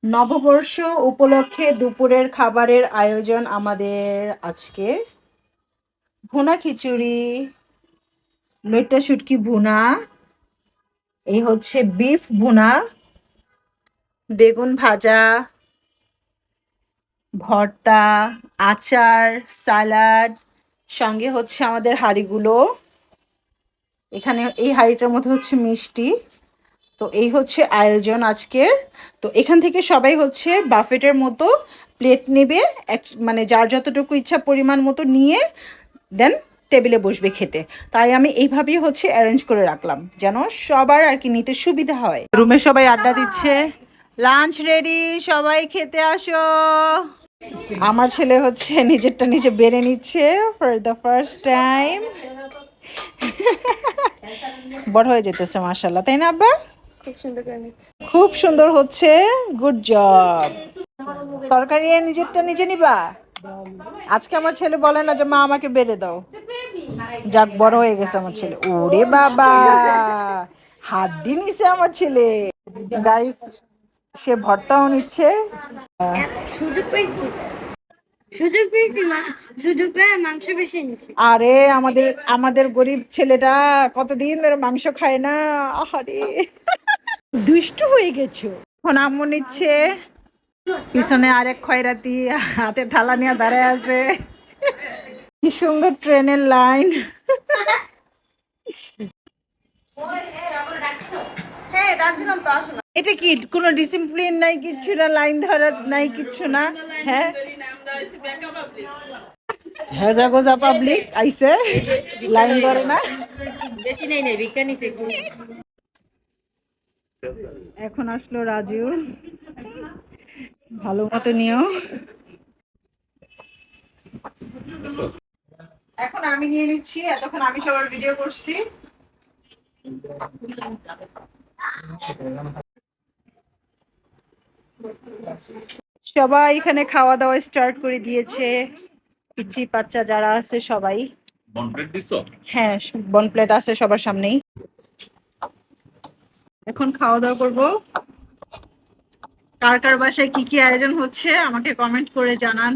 নববর্ষ উপলক্ষে দুপুরের খাবারের আয়োজন আমাদের আজকে ভুনা খিচুড়ি, লইট্টা শুটকি ভুনা, এই হচ্ছে বিফ ভুনা, বেগুন ভাজা, ভর্তা, আচার, সালাড, সঙ্গে হচ্ছে আমাদের হাঁড়িগুলো। এখানে এই হাঁড়িটার মধ্যে হচ্ছে মিষ্টি। তো এই হচ্ছে আয়োজন আজকের। তো এখান থেকে সবাই হচ্ছে বাফেটের মতো প্লেট নেবে, মানে যার যতটুকু ইচ্ছা পরিমাণ মতো নিয়ে দেন টেবিলে বসবে খেতে। তাই আমি এইভাবেই হচ্ছে অ্যারেঞ্জ করে রাখলাম যেন সবার আর কি নিতে সুবিধা হয়। রুমে সবাই আড্ডা দিচ্ছে, লাঞ্চ রেডি, সবাই খেতে আসো। আমার ছেলে হচ্ছে নিজেরটা নিজে বেড়ে নিচ্ছে ফর দ্য ফার্স্ট টাইম। বড় হয়ে যেতেছে মাশাআল্লাহ, তাই না আব্বা? খুব সুন্দর হচ্ছে, গুড জব। তরকারি নিজেরটা নিজে নিবা? আজকে আমার ছেলে বলে না যে মা আমাকে বেড়ে দাও। যাক, বড় হয়ে গেছে আমার ছেলে। ওরে বাবা, হাড্ডি নিছে আমার ছেলে। গাইস, সে ভর্তাও নিচ্ছে। সুযোগ পেয়েছি সুযোগ পেয়েছি সুযোগ পেয়ে মাংস বেশি নিছি। আরে আমাদের আমাদের গরিব ছেলেটা কতদিন ধরে মাংস খায় না। আহারে, দুষ্টু হয়ে গেছো। এখন আম্মু নিচ্ছে, পিছনে আরেক খয়রাতি হাতে থালা নিয়ে দাঁড়ায় আছে। কি সুন্দর ট্রেনের লাইন। এটা কি কোনো ডিসিপ্লিন নাই, কিচ্ছু না, লাইন ধরা নাই, কিচ্ছু না। হ্যাঁ, হেজা গোজা পাবলিক আইছে, লাইন ধরে না। এখন আসলো রাজু, ভালো মতো নিও। এখন আমি নিয়ে নিচ্ছি, এতক্ষণ আমি সবার ভিডিও করছি। সবাই এখানে খাওয়া দাওয়া স্টার্ট করে দিয়েছে, পিচ্চি বাচ্চা যারা আছে সবাই। হ্যাঁ, বনপ্লেট আছে সবার সামনেই। এখন খাওয়া দাওয়া করবো। কার কার বাসায় কি কি আয়োজন হচ্ছে আমাকে কমেন্ট করে জানান।